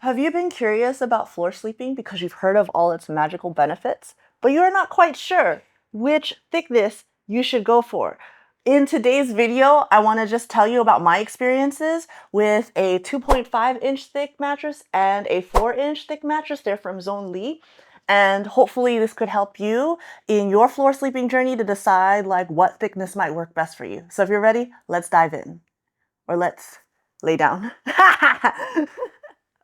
Have you been curious about floor sleeping because you've heard of all its magical benefits, but you're not quite sure which thickness you should go for? In today's video, I want to just tell you about my experiences with a 2.5-inch thick mattress and a 4-inch thick mattress. They're from Zone Lee. And hopefully this could help you in your floor sleeping journey to decide like what thickness might work best for you. So if you're ready, let's dive in. Or let's lay down.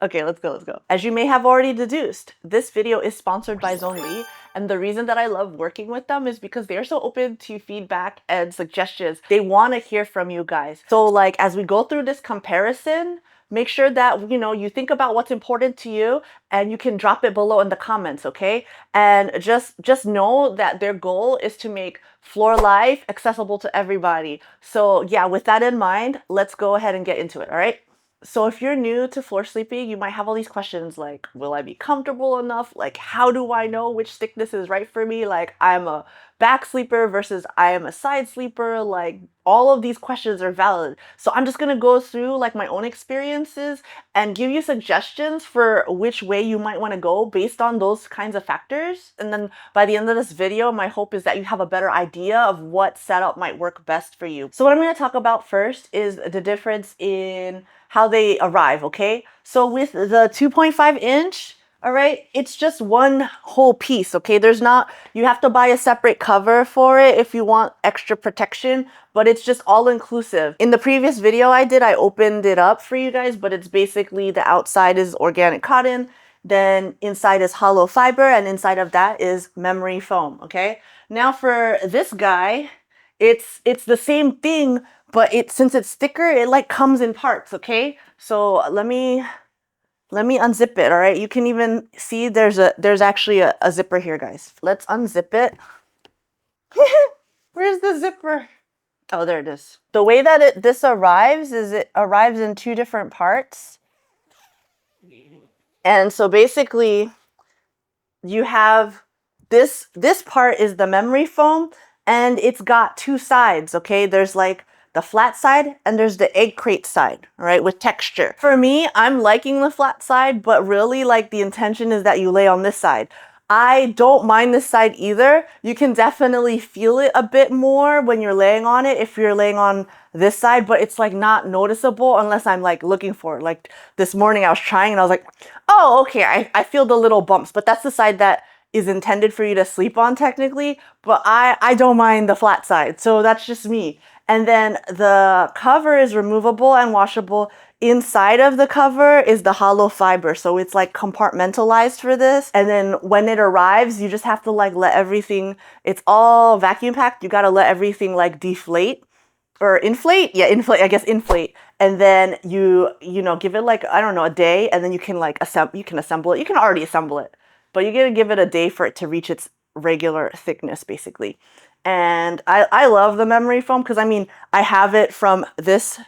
Okay, let's go. As you may have already deduced, this video is sponsored by Zone Lee, and the reason that I love working with them is because they're so open to feedback and suggestions. They want to hear from you guys. So like, as we go through this comparison, make sure that, you think about what's important to you and you can drop it below in the comments, okay? And just know that their goal is to make floor life accessible to everybody. So yeah, with that in mind, let's go ahead and get into it, all right? So if you're new to floor sleeping, you might have all these questions like, will I be comfortable enough? Like, how do I know which thickness is right for me? Like, I'm a back sleeper versus I am a side sleeper. Like, all of these questions are valid. So I'm just gonna go through like my own experiences and give you suggestions for which way you might want to go based on those kinds of factors. And then by the end of this video, my hope is that you have a better idea of what setup might work best for you. So what I'm going to talk about first is the difference in how they arrive, okay? So with the 2.5-inch, all right, it's just one whole piece, okay? You have to buy a separate cover for it if you want extra protection, but it's just all inclusive. In the previous video I did, I opened it up for you guys, but it's basically the outside is organic cotton, then inside is hollow fiber, and inside of that is memory foam, okay? Now for this guy, it's the same thing, but since it's thicker, it like comes in parts, okay? So let me unzip it, all right? You can even see there's actually a zipper here, guys. Let's unzip it. Where's the zipper? Oh, there it is. The way that this arrives is it arrives in two different parts. And so basically you have this part is the memory foam, and it's got two sides, okay? There's like the flat side and there's the egg crate side, all right, with texture. For me, I'm liking the flat side, but really like the intention is that you lay on this side. I don't mind this side either. You can definitely feel it a bit more when you're laying on it if you're laying on this side, but it's like not noticeable unless I'm like looking for it. Like this morning I was trying and I was like, oh, okay, I feel the little bumps, but that's the side that is intended for you to sleep on technically, but I don't mind the flat side. So that's just me. And then the cover is removable and washable. Inside of the cover is the hollow fiber. So it's like compartmentalized for this. And then when it arrives, you just have to like let everything, it's all vacuum packed. You got to let everything like deflate or inflate. Yeah, inflate, I guess inflate. And then you give it like, I don't know, a day, and then you can like assemble it. You can already assemble it, but you gotta give it a day for it to reach its regular thickness, basically. And I love the memory foam because I mean, I have it from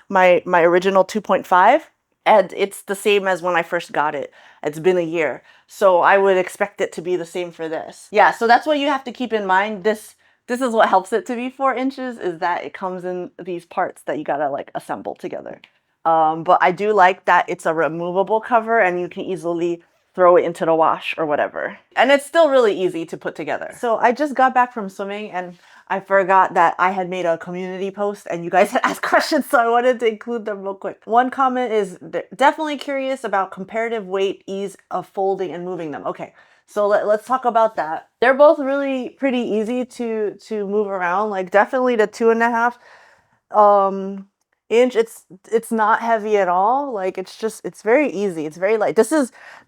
my original 2.5, and it's the same as when I first got it. It's been a year. So I would expect it to be the same for this. Yeah, so that's what you have to keep in mind. This is what helps it to be 4 inches, is that it comes in these parts that you gotta like assemble together. But I do like that it's a removable cover and you can easily throw it into the wash or whatever. And it's still really easy to put together. So I just got back from swimming and I forgot that I had made a community post and you guys had asked questions, so I wanted to include them real quick. One comment is definitely curious about comparative weight, ease of folding and moving them. Okay, so let's talk about that. They're both really pretty easy to move around. Like definitely the 2.5 inch, it's not heavy at all. Like it's very easy, it's very light.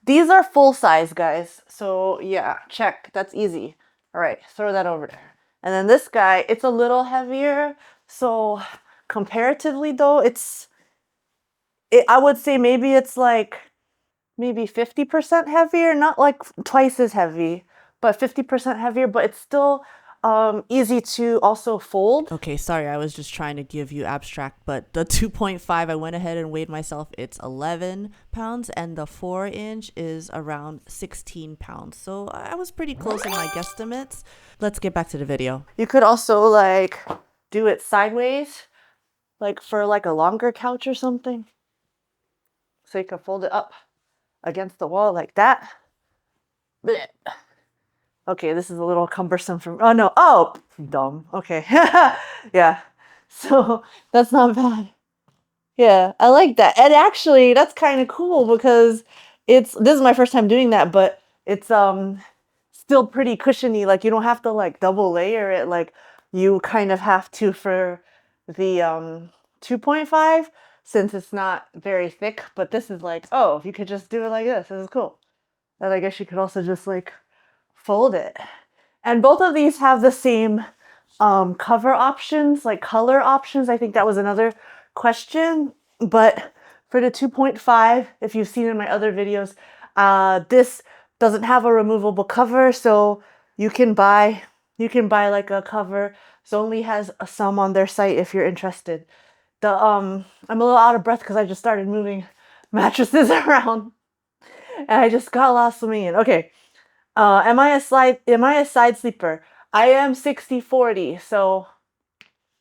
These are full size, guys, so yeah, check, that's easy. All right, throw that over there. And then this guy, it's a little heavier, so comparatively though, I would say maybe it's like maybe 50% heavier, not like twice as heavy, but 50% heavier, but it's still easy to also fold. Okay, sorry, I was just trying to give you abstract, but the 2.5, I went ahead and weighed myself. It's 11 pounds, and the 4-inch is around 16 pounds. So I was pretty close in my guesstimates. Let's get back to the video. You could also like do it sideways, like for like a longer couch or something. So you can fold it up. against the wall like that. Blech. Okay, this is a little cumbersome for, oh no, oh, dumb. Okay. Yeah. So that's not bad. Yeah, I like that. And actually, that's kind of cool because this is my first time doing that, but it's still pretty cushiony. Like you don't have to like double layer it like you kind of have to for the 2.5 since it's not very thick, but this is like, oh, if you could just do it like this is cool. And I guess you could also just like fold it. And both of these have the same cover options, like color options. I think that was another question. But for the 2.5, if you've seen in my other videos, this doesn't have a removable cover, so you can buy like a cover. Zonly has some on their site if you're interested. I'm a little out of breath because I just started moving mattresses around and I just got lost swimming in. Okay. Am I a side sleeper? I am 60/40, so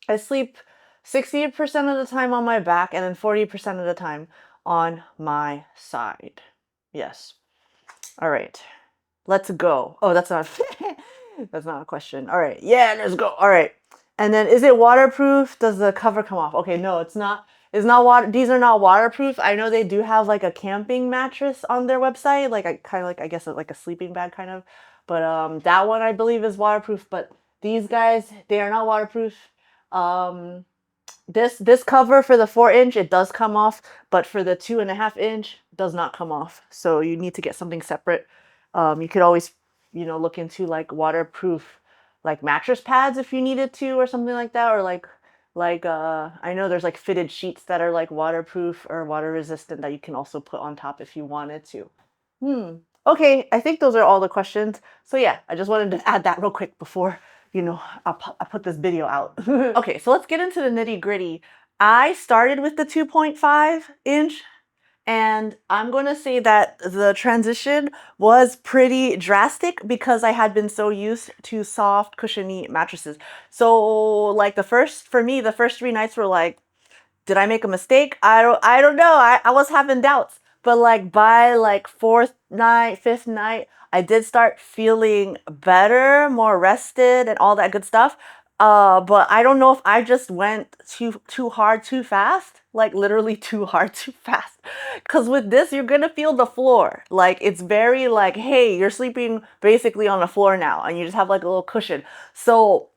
I sleep 60% of the time on my back and then 40% of the time on my side. Yes. All right. Let's go. Oh, that's not that's not a question. All right. Yeah, let's go. All right. And then is it waterproof? Does the cover come off? Okay, no, it's not. It's not water. These are not waterproof. I know they do have like a camping mattress on their website, like I kind of like I guess like a sleeping bag kind of. But that one I believe is waterproof, but these guys, they are not waterproof. Um this cover for the 4-inch, it does come off, but for the 2.5-inch does not come off. So you need to get something separate. You could always, look into like waterproof, like mattress pads if you needed to, or something like that, or I know there's like fitted sheets that are like waterproof or water resistant that you can also put on top if you wanted to. Okay, I think those are all the questions. So yeah, I just wanted to add that real quick before, I put this video out. Okay, so let's get into the nitty gritty. I started with the 2.5-inch, and I'm going to say that the transition was pretty drastic because I had been so used to soft, cushiony mattresses. So like for me, the first 3 nights were like, did I make a mistake? I don't know. I was having doubts. But like by like 4th night, 5th night, I did start feeling better, more rested and all that good stuff. But I don't know if I just went too hard too fast, like literally too hard too fast. Cause with this, you're gonna feel the floor. Like it's very like, hey, you're sleeping basically on the floor now and you just have like a little cushion. So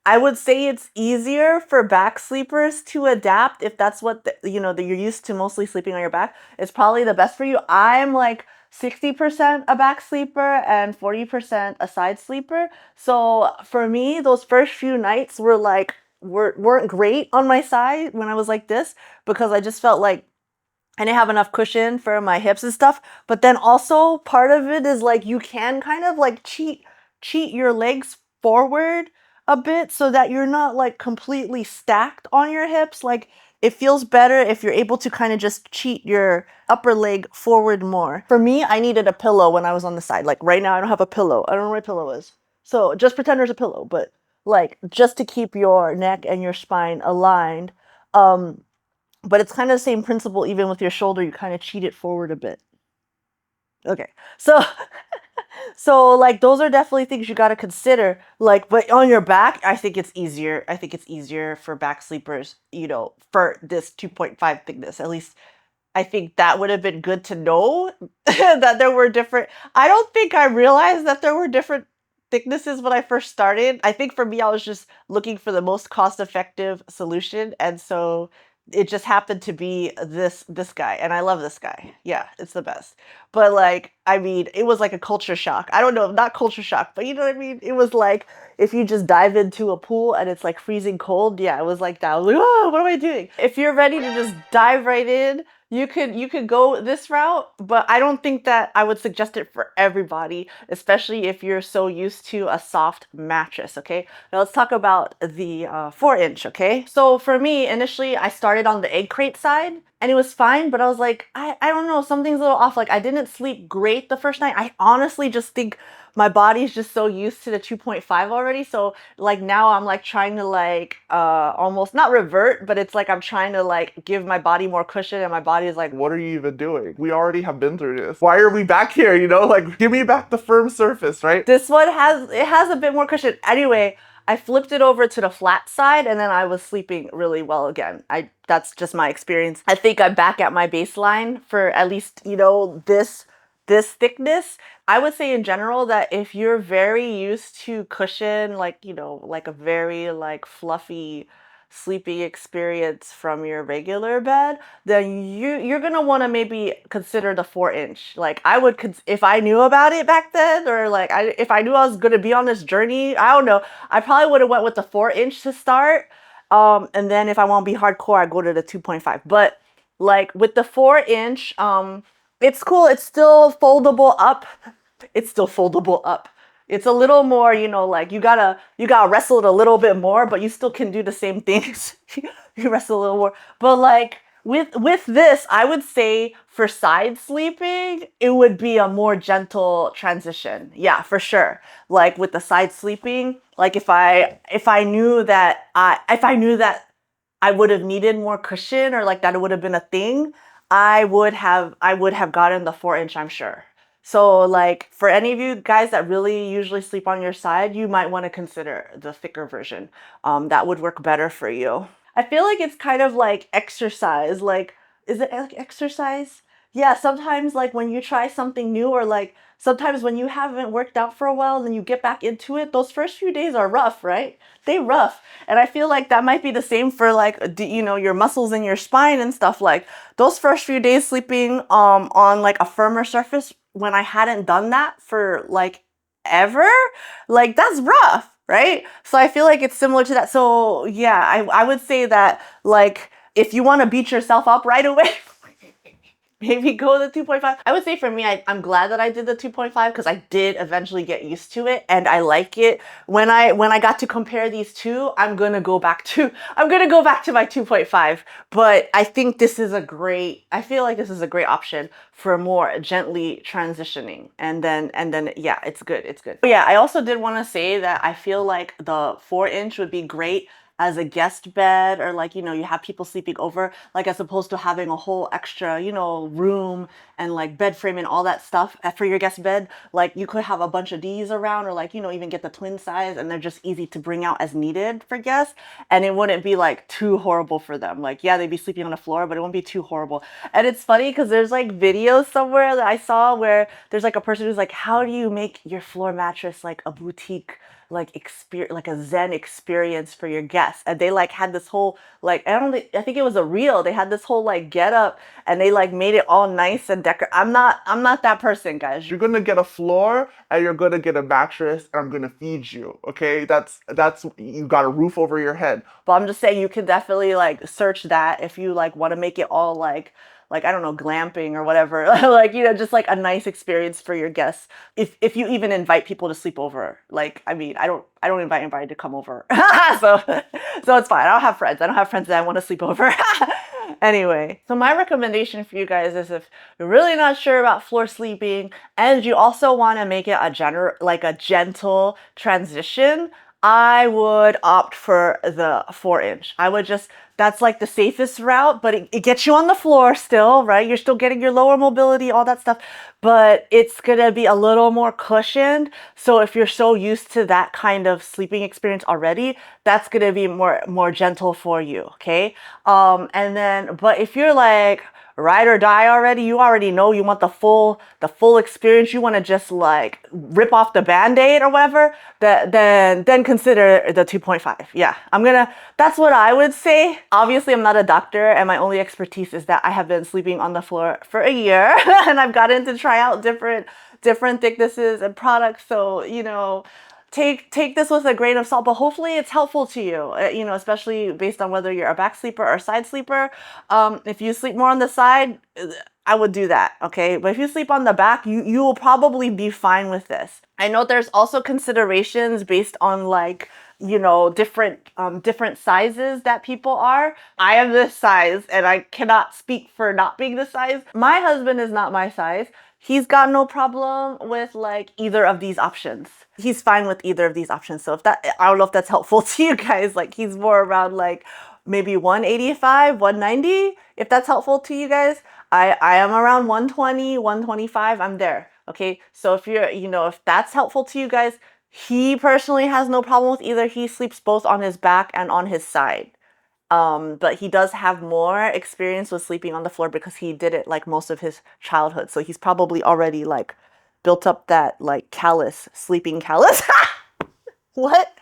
I would say it's easier for back sleepers to adapt if that's what that you're used to mostly sleeping on your back. It's probably the best for you. I'm like 60% a back sleeper and 40% a side sleeper. So for me, those first few nights weren't great on my side when I was like this because I just felt like I didn't have enough cushion for my hips and stuff. But then also part of it is like you can kind of like cheat your legs forward a bit so that you're not like completely stacked on your hips. Like it feels better if you're able to kind of just cheat your upper leg forward more. For me, I needed a pillow when I was on the side. Like right now I don't have a pillow. I don't know where my pillow is. So just pretend there's a pillow, but like just to keep your neck and your spine aligned. But it's kind of the same principle even with your shoulder. You kind of cheat it forward a bit. Okay. So so like those are definitely things you got to consider. Like but on your back, I think it's easier. I think it's easier for back sleepers, for this 2.5 thickness. At least I think that would have been good to know that there were different. I don't think I realized that there were different thicknesses when I first started. I think for me, I was just looking for the most cost-effective solution, and so it just happened to be this guy, and I love this guy. Yeah, it's the best. But like, I mean, it was like a culture shock. I don't know, not culture shock, but you know what I mean? It was like if you just dive into a pool and it's like freezing cold. Yeah, it was like that. I was like, oh, what am I doing? If you're ready to just dive right in, you could go this route, but I don't think that I would suggest it for everybody, especially if you're so used to a soft mattress. Okay, now let's talk about the 4-inch. Okay, so for me initially I started on the egg crate side, and it was fine, but I was like, I don't know, something's a little off. Like I didn't sleep great the first night. I honestly just think my body's just so used to the 2.5 already. So like now I'm like trying to like almost not revert, but it's like I'm trying to like give my body more cushion, and my body is like, What are you even doing? We already have been through this. Why are we back here? You know, like give me back the firm surface, right? this one has a bit more cushion. Anyway, I flipped it over to the flat side, and then I was sleeping really well again. That's just my experience. I think I'm back at my baseline for at least, you know, this thickness. I would say in general that if you're very used to cushion, like, you know, like a very like fluffy sleeping experience from your regular bed, then you're gonna want to maybe consider the 4-inch. Like I would, if I knew about it back then, or like if I knew I was gonna be on this journey, I don't know, I probably would have went with the 4-inch to start. And then if I want to be hardcore, I go to the 2.5. But like with the 4-inch, it's cool. It's still foldable up. It's still foldable up. It's a little more, you know, like you gotta wrestle it a little bit more, but you still can do the same things. You wrestle a little more. But like with this, I would say for side sleeping, it would be a more gentle transition. Yeah, for sure. Like with the side sleeping, like if I knew that I would have needed more cushion, or like that it would have been a thing, I would have gotten the 4-inch, I'm sure. So like for any of you guys that really usually sleep on your side, you might want to consider the thicker version. That would work better for you. I feel like it's kind of like exercise. Like, is it like exercise? Yeah, sometimes like when you try something new, or like sometimes when you haven't worked out for a while, then you get back into it, those first few days are rough, right? They rough. And I feel like that might be the same for like, you know, your muscles in your spine and stuff. Like those first few days sleeping on like a firmer surface, when I hadn't done that for like ever, like that's rough, right? So I feel like it's similar to that. So yeah, I would say that like if you want to beat yourself up right away, maybe go the 2.5. I would say for me, I'm glad that I did the 2.5, because I did eventually get used to it and I like it. When I got to compare these two, I'm gonna go back to my 2.5. But I think I feel like this is a great option for more gently transitioning. And then yeah, it's good. It's good. But yeah, I also did want to say that I feel like the 4-inch would be great as a guest bed, or like, you know, you have people sleeping over, like as opposed to having a whole extra, you know, room and like bed frame and all that stuff for your guest bed. Like you could have a bunch of these around, or like, you know, even get the twin size, and they're just easy to bring out as needed for guests, and it wouldn't be like too horrible for them. Like yeah, they'd be sleeping on the floor, but it won't be too horrible. And it's funny because there's like videos somewhere that I saw where there's like a person who's like, how do you make your floor mattress like a boutique like experience, like a zen experience for your guests? And they like had this whole like, I think it was a reel, they had this whole like get up, and they like made it all nice and decor. I'm not that person, guys. You're gonna get a floor and you're gonna get a mattress and I'm gonna feed you. Okay, that's you got a roof over your head. But I'm just saying you can definitely like search that if you like want to make it all like I don't know, glamping or whatever. Like, you know, just like a nice experience for your guests. If you even invite people to sleep over. Like, I mean, I don't invite anybody to come over. so so it's fine. I don't have friends. I don't have friends that I want to sleep over. Anyway, so my recommendation for you guys is, if you're really not sure about floor sleeping and you also want to make it a gentle transition, I would opt for the 4-inch. That's like the safest route, but it gets you on the floor still, right? You're still getting your lower mobility, all that stuff, but it's gonna be a little more cushioned. So if you're so used to that kind of sleeping experience already, that's gonna be more gentle for you, okay? But if you're like ride or die already, you already know you want the full experience, you want to just like rip off the band-aid or whatever, then consider the 2.5. Yeah, that's what I would say. Obviously I'm not a doctor, and my only expertise is that I have been sleeping on the floor for a year and I've gotten to try out different thicknesses and products. So, you know, take this with a grain of salt, but hopefully it's helpful to you, you know, especially based on whether you're a back sleeper or a side sleeper. If you sleep more on the side, I would do that, okay? But if you sleep on the back, you will probably be fine with this. I know there's also considerations based on like, you know, different sizes that people are. I am this size and I cannot speak for not being this size. My husband is not my size. He's got no problem with like either of these options. He's fine with either of these options. So if that, I don't know if that's helpful to you guys. Like he's more around like maybe 185, 190, if that's helpful to you guys. I am around 120, 125. I'm there. Okay. So if you're, you know, if that's helpful to you guys, he personally has no problem with either. He sleeps both on his back and on his side. But he does have more experience with sleeping on the floor because he did it like most of his childhood. So he's probably already like built up that like callus, sleeping callus. What?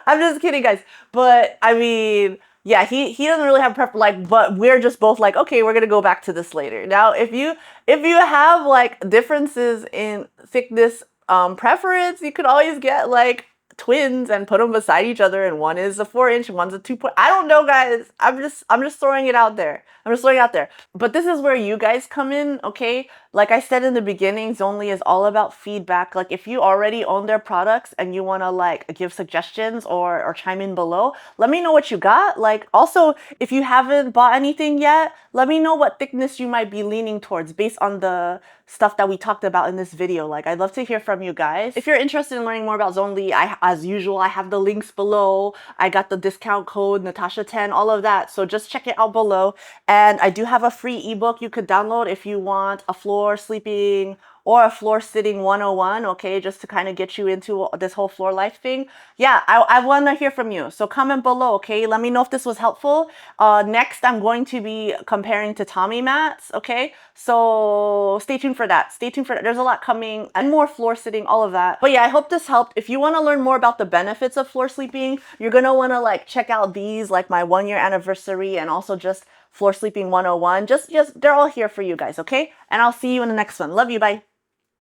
I'm just kidding, guys. But I mean, yeah, he doesn't really have preference. Like, but we're just both like, okay, we're gonna go back to this later. Now, if you have like differences in thickness preference, you could always get like twins and put them beside each other, and one is a 4-inch and one's a 2 point. I don't know, guys. I'm just throwing it out there. I'm just throwing it out there. But this is where you guys come in, okay? Like I said in the beginning, Zonely is all about feedback. Like if you already own their products and you want to like give suggestions or chime in below, let me know what you got. Like also, if you haven't bought anything yet, let me know what thickness you might be leaning towards based on the stuff that we talked about in this video. Like I'd love to hear from you guys. If you're interested in learning more about Zonely, as usual, I have the links below. I got the discount code Natasha10, all of that. So just check it out below. And I do have a free ebook you could download if you want a floor sleeping or a floor sitting 101, okay, just to kind of get you into this whole floor life thing. Yeah, I want to hear from you. So comment below, okay? Let me know if this was helpful. Next, I'm going to be comparing to Tommy mats, okay? So stay tuned for that. Stay tuned for that. There's a lot coming and more floor sitting, all of that. But yeah, I hope this helped. If you want to learn more about the benefits of floor sleeping, you're going to want to like check out these, like my 1-year anniversary and also just Floor Sleeping 101. Just they're all here for you guys, okay? And I'll see you in the next one. Love you. Bye.